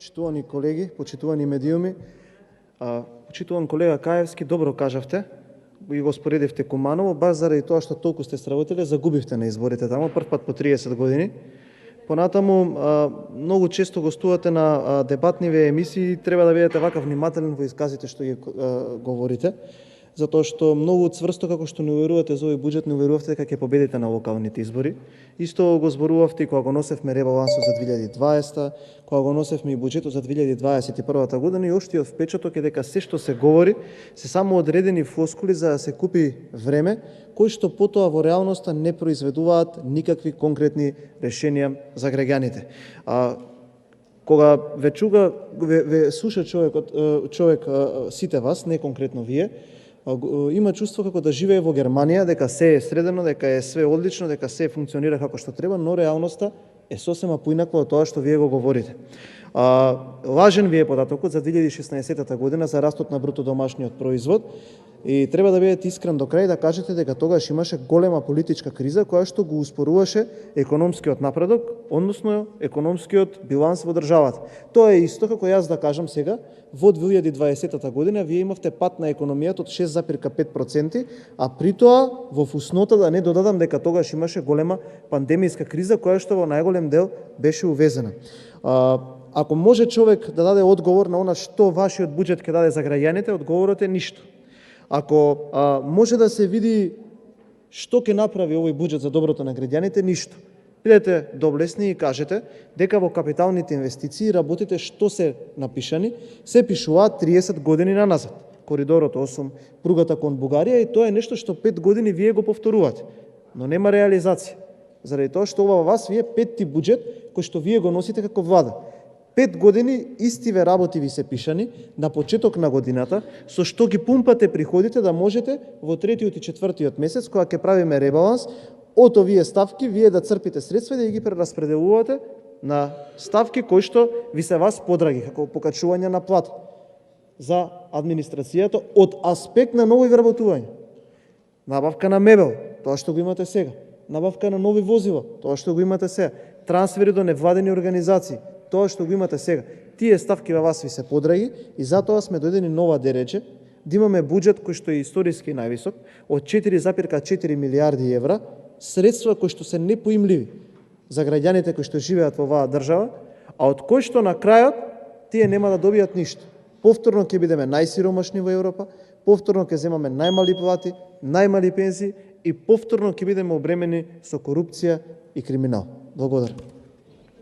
Почитувани колеги, почитувани медиуми, почитуван колега Каевски, добро кажавте и го споредивте Куманово, баш заради тоа што толку сте сработиле, загубивте на изборите таму, прв пат по 30 години. Понатаму, многу често гостувате на дебатниви емисии, треба да бидете вака внимателен во изказите што ги говорите, затоа што многу цврсто како што не уверувате за овој буџет, не уверувавте дека ќе победите на локалните избори. Исто го зборувавте и кога го носевме ребалансот за 2020, кога го носевме и буџетот за 2021 година, и оштиот впечаток е дека се што се говори се само одредени флоскули за да се купи време, кои што потоа во реалноста не произведуваат никакви конкретни решенија за граѓаните. Кога ве слуша човек сите вас, не конкретно вие, има чувство како да живее во Германија, дека се е средено, дека е све одлично, дека се функционира како што треба, но реалноста е сосема поинаква од тоа што вие го говорите. Лажен ви е податокот за 2016 година за растот на бруто домашниот производ и треба да бидете искрен до крај да кажете дека тогаш имаше голема политичка криза која што го успоруваше економскиот напредок, односно економскиот биланс во државата. Тоа е исто како јас да кажам сега, во 2020 година вие имавте пат на економијата од 6,5%, а при тоа во фуснота да не додадам дека тогаш имаше голема пандемијска криза која што во најголем дел беше увезена. Ако може човек да даде одговор на она што вашиот буџет ќе даде за граѓаните, одговорот е ништо. Ако може да се види што ќе направи овој буџет за доброто на граѓаните, ништо. Бидете доблесни и кажете дека во капиталните инвестиции работите што се напишани, се пишуваат 30 години наназад. Коридорот 8, пругата кон Бугарија, и тоа е нешто што 5 години вие го повторувате, но нема реализација. Заради тоа што ова вас вие петти буџет кој што вие го носите како влада. 5 години истиве работи ви се пишани на почеток на годината, со што ги пумпате приходите да можете во третиот и четвртиот месец, кога ќе правиме ребаланс, од овие ставки вие да црпите средства и да ги прераспределувате на ставки кои што ви се вас подраги, како покачување на плата за администрацијата од аспект на нови вработувања. Набавка на мебел, тоа што го имате сега. Набавка на нови возила, тоа што го имате сега. Трансфери до невладени организации, тоа што го имате сега. Тие ставки во вас ви се подраги и затоа сме дојдени нова дерече, да имаме буџет кој што е историски највисок, од 4,4 милиарди евра, средства кои што се непоимливи за граѓаните кои што живеат во оваа држава, а од кои што на крајот тие нема да добијат ништо. Повторно ќе бидеме најсиромашни во Европа, повторно ќе земаме најмали плати, најмали пензии и повторно ќе бидеме обремени со корупција и криминал. Благодарам.